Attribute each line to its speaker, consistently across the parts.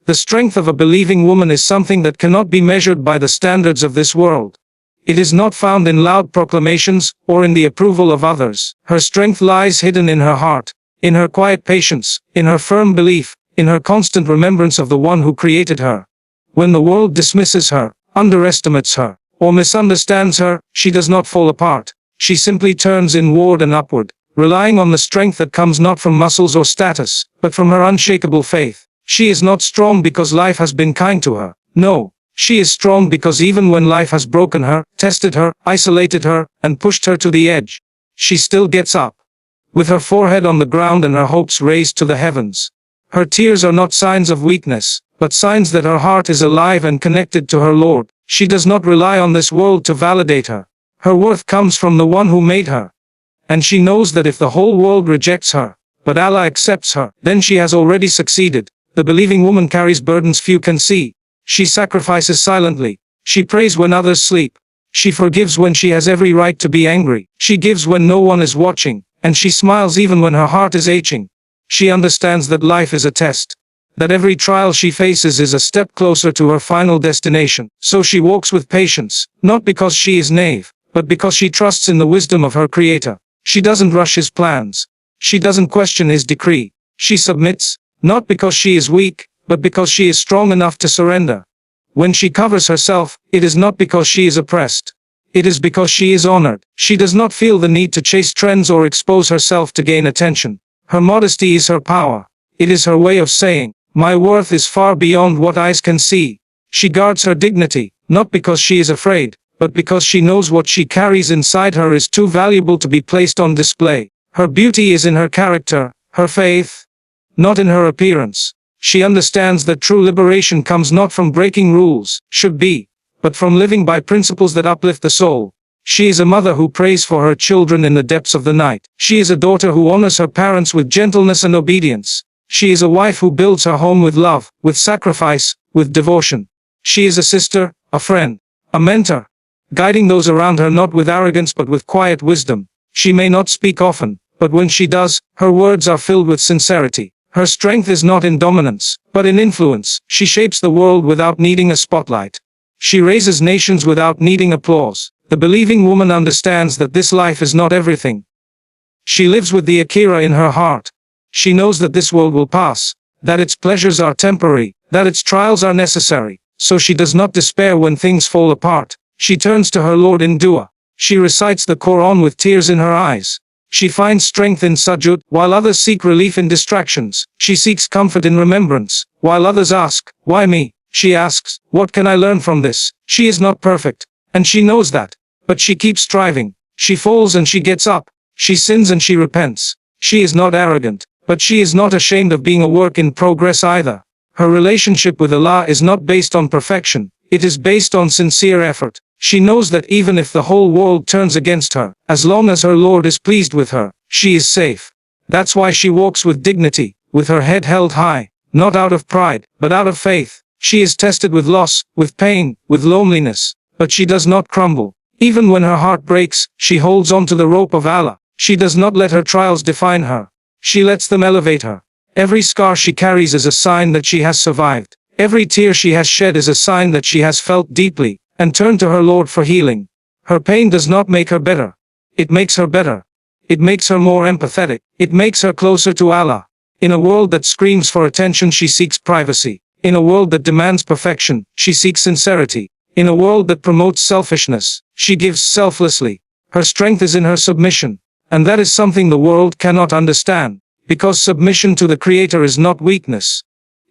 Speaker 1: The strength of a believing woman is something that cannot be measured by the standards of this world. It is not found in loud proclamations, or in the approval of others. Her strength lies hidden in her heart, in her quiet patience, in her firm belief, in her constant remembrance of the one who created her. When the world dismisses her, underestimates her, or misunderstands her, she does not fall apart. She simply turns inward and upward, relying on the strength that comes not from muscles or status, but from her unshakable faith. She is not strong because life has been kind to her. No, she is strong because even when life has broken her, tested her, isolated her, and pushed her to the edge, she still gets up, with her forehead on the ground and her hopes raised to the heavens. Her tears are not signs of weakness, but signs that her heart is alive and connected to her Lord. She does not rely on this world to validate her. Her worth comes from the one who made her. And she knows that if the whole world rejects her, but Allah accepts her, then she has already succeeded. The believing woman carries burdens few can see. She sacrifices silently. She prays when others sleep. She forgives when she has every right to be angry. She gives when no one is watching, and she smiles even when her heart is aching. She understands that life is a test, that every trial she faces is a step closer to her final destination. So she walks with patience, not because she is naive, but because she trusts in the wisdom of her Creator. She doesn't rush His plans. She doesn't question His decree. She submits, not because she is weak, but because she is strong enough to surrender. When she covers herself, it is not because she is oppressed. It is because she is honored. She does not feel the need to chase trends or expose herself to gain attention. Her modesty is her power. It is her way of saying, "My worth is far beyond what eyes can see." She guards her dignity, not because she is afraid, but because she knows what she carries inside her is too valuable to be placed on display. Her beauty is in her character, her faith, not in her appearance. She understands that true liberation comes not from breaking rules, should be, but from living by principles that uplift the soul. She is a mother who prays for her children in the depths of the night. She is a daughter who honors her parents with gentleness and obedience. She is a wife who builds her home with love, with sacrifice, with devotion. She is a sister, a friend, a mentor, guiding those around her not with arrogance but with quiet wisdom. She may not speak often, but when she does, her words are filled with sincerity. Her strength is not in dominance, but in influence. She shapes the world without needing a spotlight. She raises nations without needing applause. The believing woman understands that this life is not everything. She lives with the Akira in her heart. She knows that this world will pass, that its pleasures are temporary, that its trials are necessary. So she does not despair when things fall apart. She turns to her Lord in dua. She recites the Quran with tears in her eyes. She finds strength in sajud, while others seek relief in distractions. She seeks comfort in remembrance, while others ask, "Why me?" She asks, "What can I learn from this?" She is not perfect, and she knows that. But she keeps striving. She falls and she gets up. She sins and she repents. She is not arrogant, but she is not ashamed of being a work in progress either. Her relationship with Allah is not based on perfection. It is based on sincere effort. She knows that even if the whole world turns against her, as long as her Lord is pleased with her, she is safe. That's why she walks with dignity, with her head held high, not out of pride, but out of faith. She is tested with loss, with pain, with loneliness, but she does not crumble. Even when her heart breaks, she holds on to the rope of Allah. She does not let her trials define her. She lets them elevate her. Every scar she carries is a sign that she has survived. Every tear she has shed is a sign that she has felt deeply, and turned to her Lord for healing. Her pain does not make her better. It makes her better. It makes her more empathetic. It makes her closer to Allah. In a world that screams for attention, she seeks privacy. In a world that demands perfection, she seeks sincerity. In a world that promotes selfishness, she gives selflessly. Her strength is in her submission. And that is something the world cannot understand, because submission to the Creator is not weakness.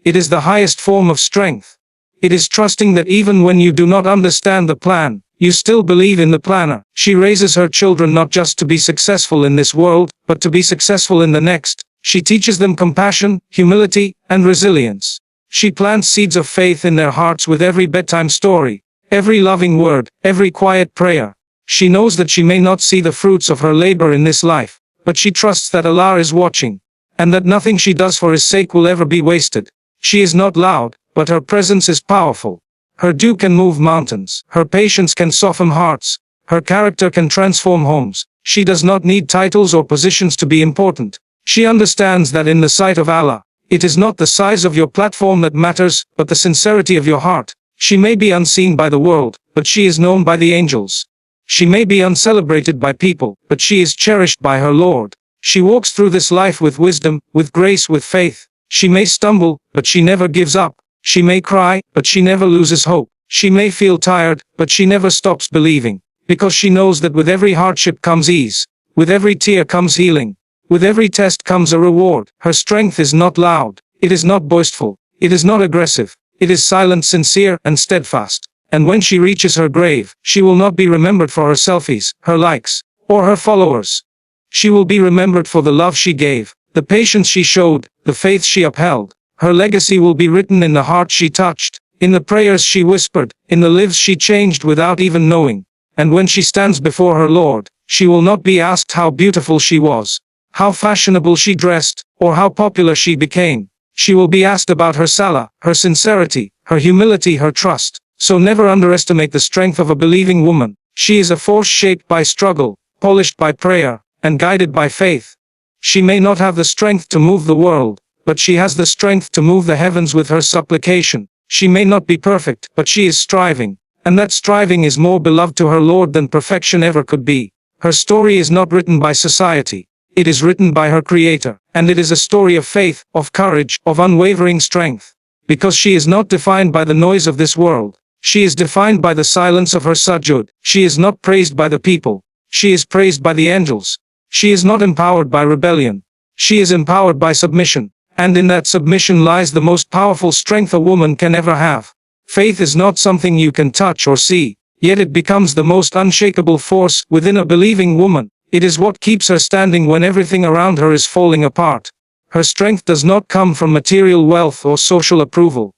Speaker 1: It is the highest form of strength. It is trusting that even when you do not understand the plan, you still believe in the planner. She raises her children not just to be successful in this world, but to be successful in the next. She teaches them compassion, humility, and resilience. She plants seeds of faith in their hearts with every bedtime story, every loving word, every quiet prayer. She knows that she may not see the fruits of her labor in this life, but she trusts that Allah is watching, and that nothing she does for His sake will ever be wasted. She is not loud, but her presence is powerful. Her dew can move mountains. Her patience can soften hearts. Her character can transform homes. She does not need titles or positions to be important. She understands that in the sight of Allah, It is not the size of your platform that matters, but the sincerity of your heart. She may be unseen by the world, but she is known by the angels. She may be uncelebrated by people, but she is cherished by her Lord. She walks through this life with wisdom, with grace, with faith. She may stumble, but she never gives up. She may cry, but she never loses hope. She may feel tired, but she never stops believing. Because she knows that with every hardship comes ease. With every tear comes healing. With every test comes a reward. Her strength is not loud. It is not boastful. It is not aggressive. It is silent, sincere, and steadfast. And when she reaches her grave, she will not be remembered for her selfies, her likes, or her followers. She will be remembered for the love she gave, the patience she showed, the faith she upheld. Her legacy will be written in the heart she touched, in the prayers she whispered, in the lives she changed without even knowing. And when she stands before her Lord, she will not be asked how beautiful she was, how fashionable she dressed, or how popular she became. She will be asked about her salah, her sincerity, her humility, her trust. So never underestimate the strength of a believing woman. She is a force shaped by struggle, polished by prayer, and guided by faith. She may not have the strength to move the world, but she has the strength to move the heavens with her supplication. She may not be perfect, but she is striving, and that striving is more beloved to her Lord than perfection ever could be. Her story is not written by society. It is written by her Creator, and it is a story of faith, of courage, of unwavering strength. Because she is not defined by the noise of this world. She is defined by the silence of her sujud. She is not praised by the people. She is praised by the angels. She is not empowered by rebellion. She is empowered by submission. And in that submission lies the most powerful strength a woman can ever have. Faith is not something you can touch or see, yet it becomes the most unshakable force within a believing woman. It is what keeps her standing when everything around her is falling apart. Her strength does not come from material wealth or social approval.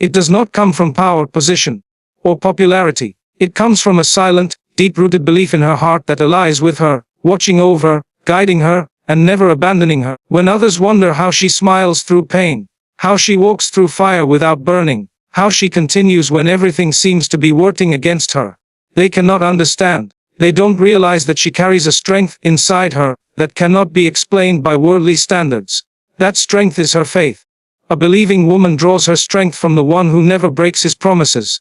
Speaker 1: It does not come from power, position, or popularity. It comes from a silent, deep-rooted belief in her heart that lies with her, watching over her, guiding her, and never abandoning her. When others wonder how she smiles through pain, how she walks through fire without burning, how she continues when everything seems to be working against her, they cannot understand. They don't realize that she carries a strength inside her that cannot be explained by worldly standards. That strength is her faith. A believing woman draws her strength from the one who never breaks his promises.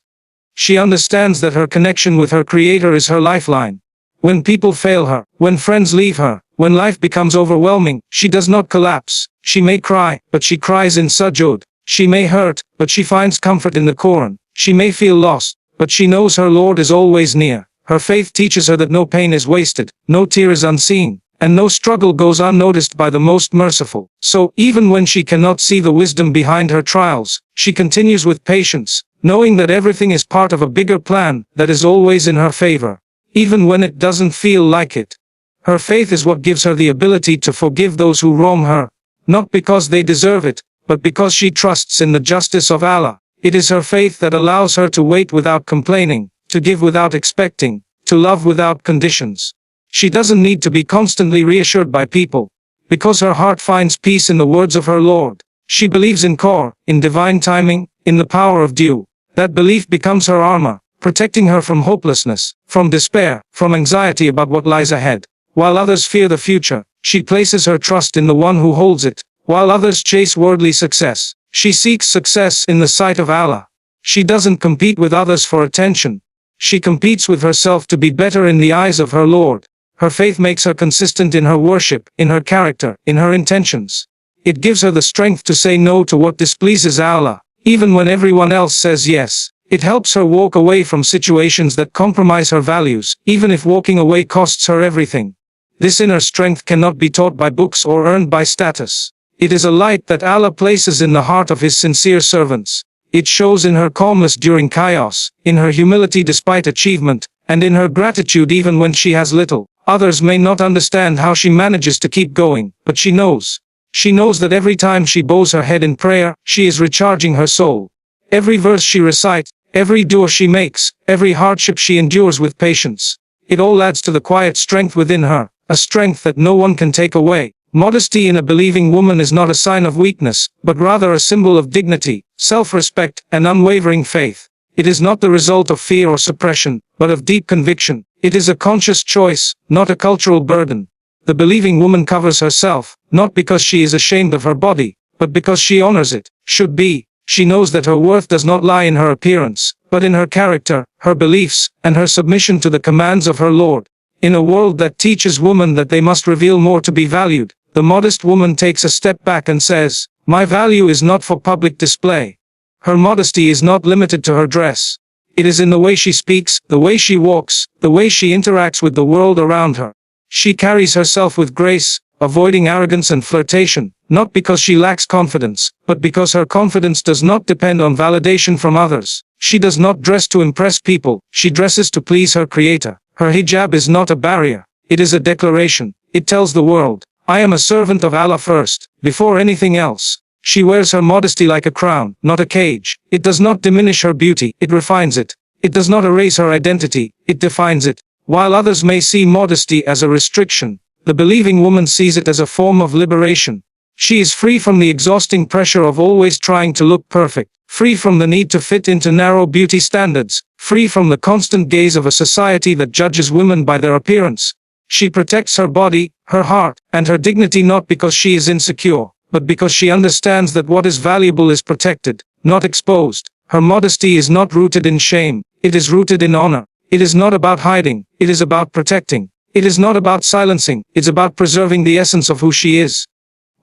Speaker 1: She understands that her connection with her Creator is her lifeline. When people fail her, when friends leave her, when life becomes overwhelming, she does not collapse. She may cry, but she cries in sujud. She may hurt, but she finds comfort in the Quran. She may feel lost, but she knows her Lord is always near. Her faith teaches her that no pain is wasted, no tear is unseen, and no struggle goes unnoticed by the most merciful. So, even when she cannot see the wisdom behind her trials, she continues with patience, knowing that everything is part of a bigger plan that is always in her favor, even when it doesn't feel like it. Her faith is what gives her the ability to forgive those who wrong her, not because they deserve it, but because she trusts in the justice of Allah. It is her faith that allows her to wait without complaining, to give without expecting, to love without conditions. She doesn't need to be constantly reassured by people, because her heart finds peace in the words of her Lord. She believes in Qur'an, in divine timing, in the power of due. That belief becomes her armor, protecting her from hopelessness, from despair, from anxiety about what lies ahead. While others fear the future, she places her trust in the one who holds it. While others chase worldly success, she seeks success in the sight of Allah. She doesn't compete with others for attention. She competes with herself to be better in the eyes of her Lord. Her faith makes her consistent in her worship, in her character, in her intentions. It gives her the strength to say no to what displeases Allah, even when everyone else says yes. It helps her walk away from situations that compromise her values, even if walking away costs her everything. This inner strength cannot be taught by books or earned by status. It is a light that Allah places in the heart of His sincere servants. It shows in her calmness during chaos, in her humility despite achievement, and in her gratitude even when she has little. Others may not understand how she manages to keep going, but she knows. She knows that every time she bows her head in prayer, she is recharging her soul. Every verse she recites, every dua she makes, every hardship she endures with patience. It all adds to the quiet strength within her, a strength that no one can take away. Modesty in a believing woman is not a sign of weakness, but rather a symbol of dignity, self-respect, and unwavering faith. It is not the result of fear or suppression, but of deep conviction. It is a conscious choice, not a cultural burden. The believing woman covers herself, not because she is ashamed of her body, but because she honors it. Should be, she knows that her worth does not lie in her appearance, but in her character, her beliefs, and her submission to the commands of her Lord. In a world that teaches women that they must reveal more to be valued, the modest woman takes a step back and says, "My value is not for public display." Her modesty is not limited to her dress. It is in the way she speaks, the way she walks, the way she interacts with the world around her. She carries herself with grace, avoiding arrogance and flirtation, not because she lacks confidence, but because her confidence does not depend on validation from others. She does not dress to impress people, she dresses to please her Creator. Her hijab is not a barrier, it is a declaration. It tells the world, "I am a servant of Allah first, before anything else." She wears her modesty like a crown, not a cage. It does not diminish her beauty, it refines it. It does not erase her identity, it defines it. While others may see modesty as a restriction, the believing woman sees it as a form of liberation. She is free from the exhausting pressure of always trying to look perfect, free from the need to fit into narrow beauty standards, free from the constant gaze of a society that judges women by their appearance. She protects her body, her heart, and her dignity not because she is insecure, but because she understands that what is valuable is protected, not exposed. Her modesty is not rooted in shame, it is rooted in honor. It is not about hiding, it is about protecting. It is not about silencing, it's about preserving the essence of who she is.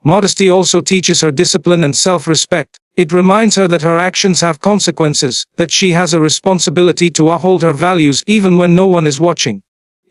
Speaker 1: Modesty also teaches her discipline and self-respect. It reminds her that her actions have consequences, that she has a responsibility to uphold her values even when no one is watching.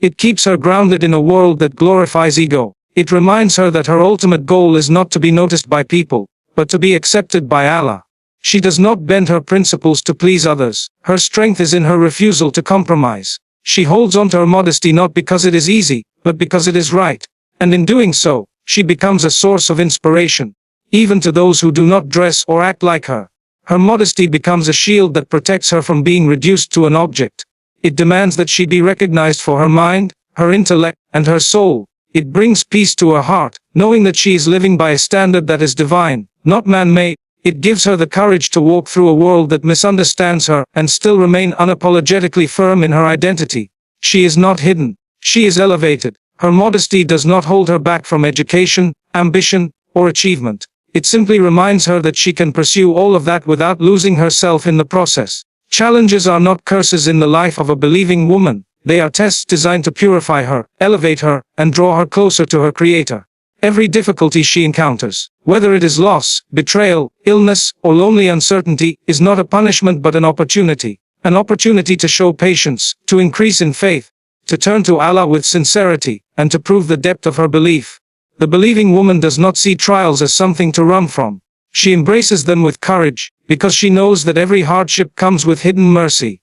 Speaker 1: It keeps her grounded in a world that glorifies ego. It reminds her that her ultimate goal is not to be noticed by people, but to be accepted by Allah. She does not bend her principles to please others. Her strength is in her refusal to compromise. She holds on to her modesty not because it is easy, but because it is right. And in doing so, she becomes a source of inspiration, even to those who do not dress or act like her. Her modesty becomes a shield that protects her from being reduced to an object. It demands that she be recognized for her mind, her intellect, and her soul. It brings peace to her heart, knowing that she is living by a standard that is divine, not man-made. It gives her the courage to walk through a world that misunderstands her and still remain unapologetically firm in her identity. She is not hidden. She is elevated. Her modesty does not hold her back from education, ambition, or achievement. It simply reminds her that she can pursue all of that without losing herself in the process. Challenges are not curses in the life of a believing woman. They are tests designed to purify her, elevate her, and draw her closer to her Creator. Every difficulty she encounters, whether it is loss, betrayal, illness, or lonely uncertainty, is not a punishment but an opportunity. An opportunity to show patience, to increase in faith, to turn to Allah with sincerity, and to prove the depth of her belief. The believing woman does not see trials as something to run from. She embraces them with courage, because she knows that every hardship comes with hidden mercy.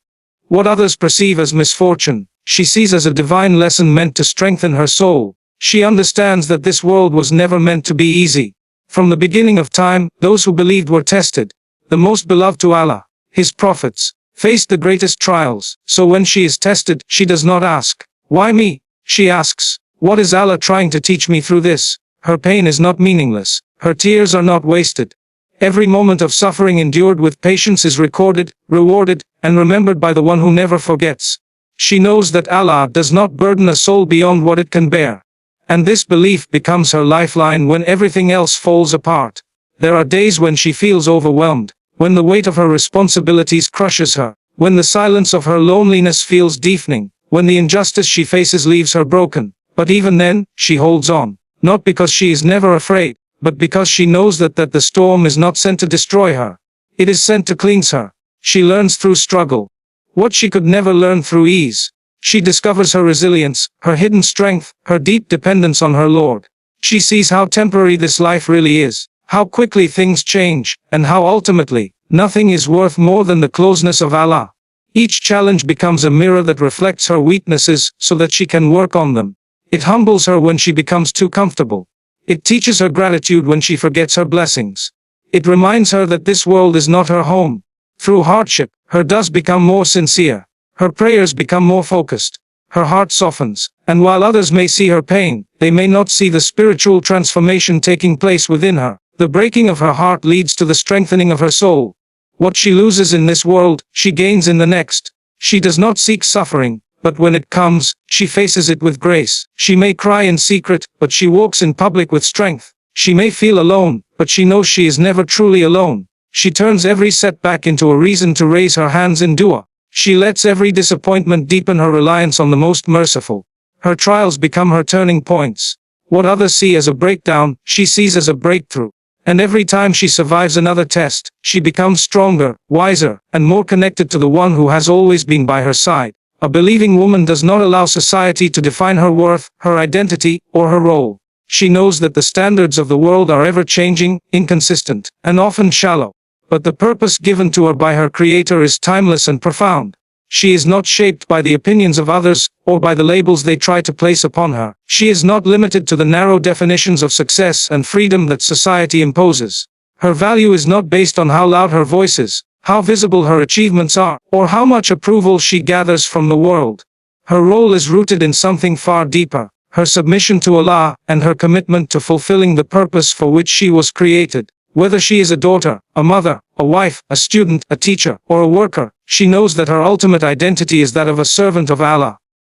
Speaker 1: What others perceive as misfortune, she sees as a divine lesson meant to strengthen her soul. She understands that this world was never meant to be easy. From the beginning of time, those who believed were tested. The most beloved to Allah, His prophets, faced the greatest trials. So when she is tested, she does not ask, "Why me?" She asks, "What is Allah trying to teach me through this?" Her pain is not meaningless. Her tears are not wasted. Every moment of suffering endured with patience is recorded, rewarded, and remembered by the one who never forgets. She knows that Allah does not burden a soul beyond what it can bear. And this belief becomes her lifeline when everything else falls apart. There are days when she feels overwhelmed, when the weight of her responsibilities crushes her, when the silence of her loneliness feels deafening, when the injustice she faces leaves her broken. But even then, she holds on, not because she is never afraid, but because she knows that the storm is not sent to destroy her. It is sent to cleanse her. She learns through struggle what she could never learn through ease. She discovers her resilience, her hidden strength, her deep dependence on her Lord. She sees how temporary this life really is, how quickly things change, and how ultimately, nothing is worth more than the closeness of Allah. Each challenge becomes a mirror that reflects her weaknesses so that she can work on them. It humbles her when she becomes too comfortable. It teaches her gratitude when she forgets her blessings. It reminds her that this world is not her home. Through hardship, her does become more sincere. Her prayers become more focused. Her heart softens, and while others may see her pain, they may not see the spiritual transformation taking place within her. The breaking of her heart leads to the strengthening of her soul. What she loses in this world, she gains in the next. She does not seek suffering, but when it comes, she faces it with grace. She may cry in secret, but she walks in public with strength. She may feel alone, but she knows she is never truly alone. She turns every setback into a reason to raise her hands in dua. She lets every disappointment deepen her reliance on the most merciful. Her trials become her turning points. What others see as a breakdown, she sees as a breakthrough. And every time she survives another test, she becomes stronger, wiser, and more connected to the one who has always been by her side. A believing woman does not allow society to define her worth, her identity, or her role. She knows that the standards of the world are ever-changing, inconsistent, and often shallow. But the purpose given to her by her Creator is timeless and profound. She is not shaped by the opinions of others, or by the labels they try to place upon her. She is not limited to the narrow definitions of success and freedom that society imposes. Her value is not based on how loud her voice is, how visible her achievements are, or how much approval she gathers from the world. Her role is rooted in something far deeper, her submission to Allah, and her commitment to fulfilling the purpose for which she was created. Whether she is a daughter, a mother, a wife, a student, a teacher, or a worker, she knows that her ultimate identity is that of a servant of Allah.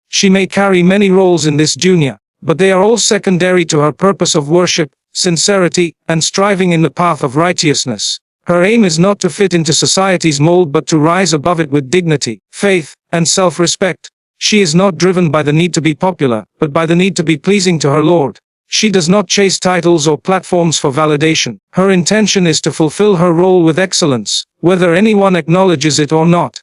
Speaker 1: She may carry many roles in this dunya, but they are all secondary to her purpose of worship, sincerity, and striving in the path of righteousness. Her aim is not to fit into society's mold but to rise above it with dignity, faith, and self-respect. She is not driven by the need to be popular, but by the need to be pleasing to her Lord. She does not chase titles or platforms for validation. Her intention is to fulfill her role with excellence, whether anyone acknowledges it or not.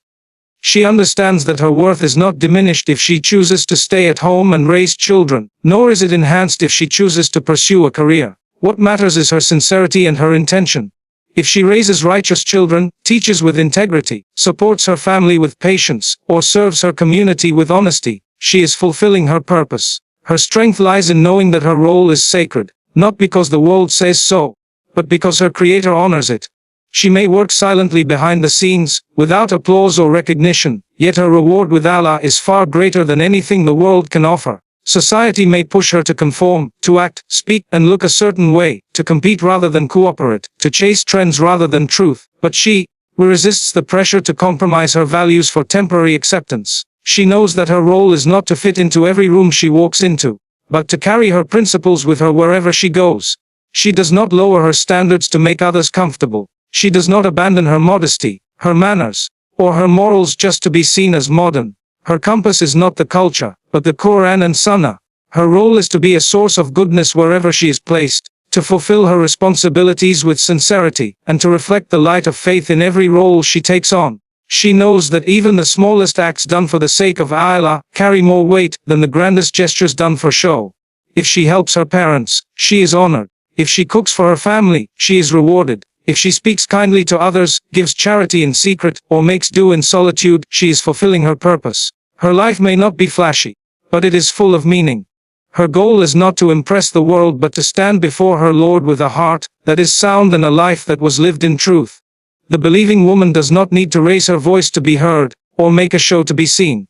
Speaker 1: She understands that her worth is not diminished if she chooses to stay at home and raise children, nor is it enhanced if she chooses to pursue a career. What matters is her sincerity and her intention. If she raises righteous children, teaches with integrity, supports her family with patience, or serves her community with honesty, she is fulfilling her purpose. Her strength lies in knowing that her role is sacred, not because the world says so, but because her Creator honors it. She may work silently behind the scenes, without applause or recognition, yet her reward with Allah is far greater than anything the world can offer. Society may push her to conform, to act, speak, and look a certain way, to compete rather than cooperate, to chase trends rather than truth, but she resists the pressure to compromise her values for temporary acceptance. She knows that her role is not to fit into every room she walks into, but to carry her principles with her wherever she goes. She does not lower her standards to make others comfortable. She does not abandon her modesty, her manners, or her morals just to be seen as modern. Her compass is not the culture, but the Quran and Sunnah. Her role is to be a source of goodness wherever she is placed, to fulfill her responsibilities with sincerity, and to reflect the light of faith in every role she takes on. She knows that even the smallest acts done for the sake of Allah carry more weight than the grandest gestures done for show. If she helps her parents, she is honored. If she cooks for her family, she is rewarded. If she speaks kindly to others, gives charity in secret, or makes do in solitude, she is fulfilling her purpose. Her life may not be flashy, but it is full of meaning. Her goal is not to impress the world but to stand before her Lord with a heart that is sound and a life that was lived in truth. The believing woman does not need to raise her voice to be heard, or make a show to be seen.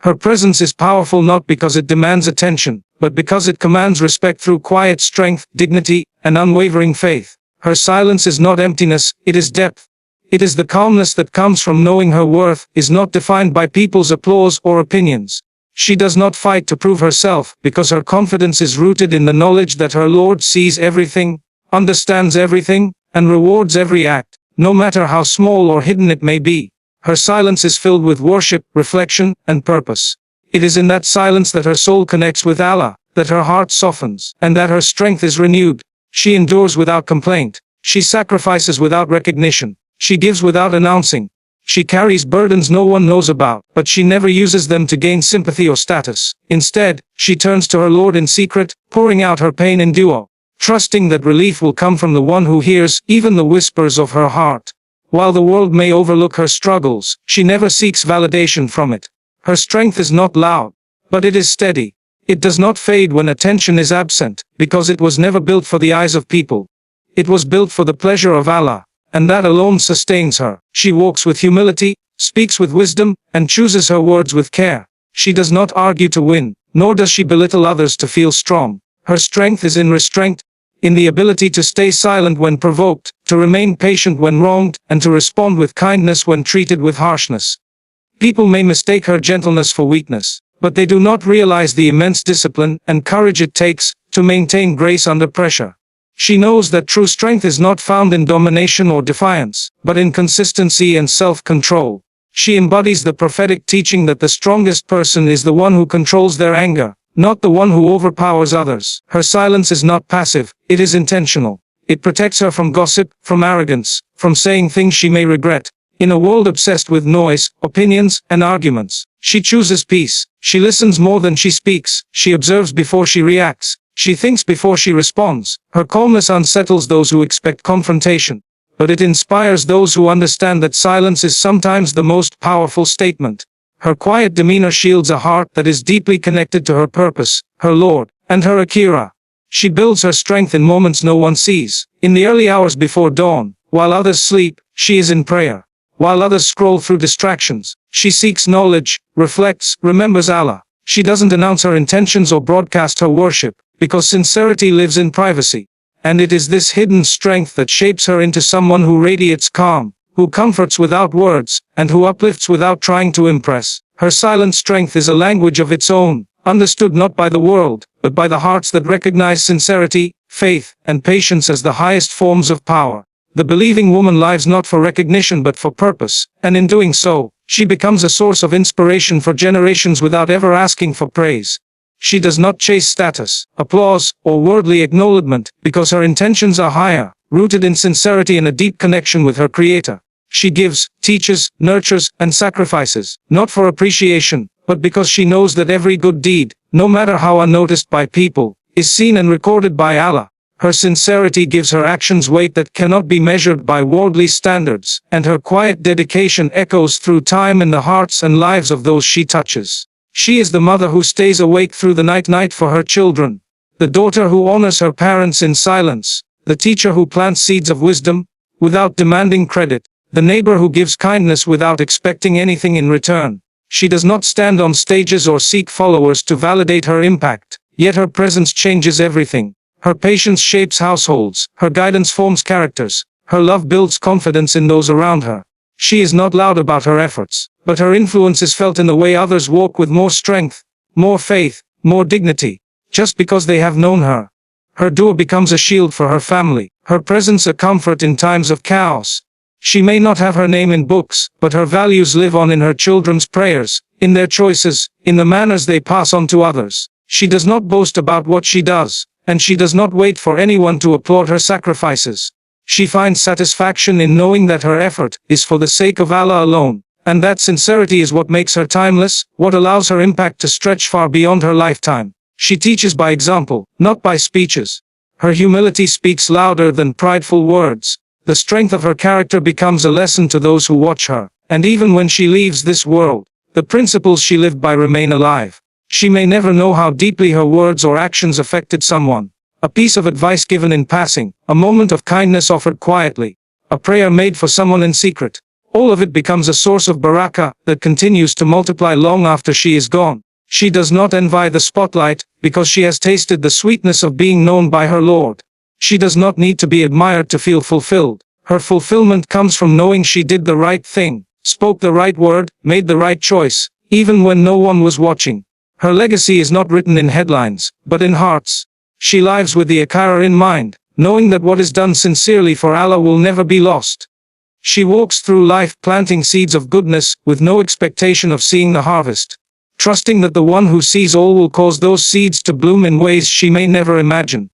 Speaker 1: Her presence is powerful not because it demands attention, but because it commands respect through quiet strength, dignity, and unwavering faith. Her silence is not emptiness, it is depth. It is the calmness that comes from knowing her worth is not defined by people's applause or opinions. She does not fight to prove herself, because her confidence is rooted in the knowledge that her Lord sees everything, understands everything, and rewards every act, no matter how small or hidden it may be. Her silence is filled with worship, reflection, and purpose. It is in that silence that her soul connects with Allah, that her heart softens, and that her strength is renewed. She endures without complaint. She sacrifices without recognition. She gives without announcing. She carries burdens no one knows about, but she never uses them to gain sympathy or status. Instead, she turns to her Lord in secret, pouring out her pain in dua, trusting that relief will come from the one who hears even the whispers of her heart. While the world may overlook her struggles, she never seeks validation from it. Her strength is not loud, but it is steady. It does not fade when attention is absent, because it was never built for the eyes of people. It was built for the pleasure of Allah, and that alone sustains her. She walks with humility, speaks with wisdom, and chooses her words with care. She does not argue to win, nor does she belittle others to feel strong. Her strength is in restraint, in the ability to stay silent when provoked, to remain patient when wronged, and to respond with kindness when treated with harshness. People may mistake her gentleness for weakness, but they do not realize the immense discipline and courage it takes to maintain grace under pressure. She knows that true strength is not found in domination or defiance, but in consistency and self-control. She embodies the prophetic teaching that the strongest person is the one who controls their anger, not the one who overpowers others. Her silence is not passive, it is intentional. It protects her from gossip, from arrogance, from saying things she may regret. In a world obsessed with noise, opinions, and arguments, she chooses peace. She listens more than she speaks. She observes before she reacts. She thinks before she responds. Her calmness unsettles those who expect confrontation, but it inspires those who understand that silence is sometimes the most powerful statement. Her quiet demeanor shields a heart that is deeply connected to her purpose, her Lord, and her Akira. She builds her strength in moments no one sees. In the early hours before dawn, while others sleep, she is in prayer. While others scroll through distractions, she seeks knowledge, reflects, remembers Allah. She doesn't announce her intentions or broadcast her worship, because sincerity lives in privacy. And it is this hidden strength that shapes her into someone who radiates calm, who comforts without words, and who uplifts without trying to impress. Her silent strength is a language of its own, understood not by the world, but by the hearts that recognize sincerity, faith, and patience as the highest forms of power. The believing woman lives not for recognition but for purpose, and in doing so, she becomes a source of inspiration for generations without ever asking for praise. She does not chase status, applause, or worldly acknowledgement, because her intentions are higher, rooted in sincerity and a deep connection with her Creator. She gives, teaches, nurtures, and sacrifices, not for appreciation, but because she knows that every good deed, no matter how unnoticed by people, is seen and recorded by Allah. Her sincerity gives her actions weight that cannot be measured by worldly standards, and her quiet dedication echoes through time in the hearts and lives of those she touches. She is the mother who stays awake through the night for her children, the daughter who honors her parents in silence, the teacher who plants seeds of wisdom without demanding credit, the neighbor who gives kindness without expecting anything in return. She does not stand on stages or seek followers to validate her impact, yet her presence changes everything. Her patience shapes households, her guidance forms characters, her love builds confidence in those around her. She is not loud about her efforts, but her influence is felt in the way others walk with more strength, more faith, more dignity, just because they have known her. Her dua becomes a shield for her family, her presence a comfort in times of chaos. She may not have her name in books, but her values live on in her children's prayers, in their choices, in the manners they pass on to others. She does not boast about what she does, and she does not wait for anyone to applaud her sacrifices. She finds satisfaction in knowing that her effort is for the sake of Allah alone, and that sincerity is what makes her timeless, what allows her impact to stretch far beyond her lifetime. She teaches by example, not by speeches. Her humility speaks louder than prideful words. The strength of her character becomes a lesson to those who watch her, and even when she leaves this world, the principles she lived by remain alive. She may never know how deeply her words or actions affected someone. A piece of advice given in passing, a moment of kindness offered quietly, a prayer made for someone in secret. All of it becomes a source of barakah that continues to multiply long after she is gone. She does not envy the spotlight, because she has tasted the sweetness of being known by her Lord. She does not need to be admired to feel fulfilled. Her fulfillment comes from knowing she did the right thing, spoke the right word, made the right choice, even when no one was watching. Her legacy is not written in headlines, but in hearts. She lives with the Akira in mind, knowing that what is done sincerely for Allah will never be lost. She walks through life planting seeds of goodness, with no expectation of seeing the harvest, trusting that the one who sees all will cause those seeds to bloom in ways she may never imagine.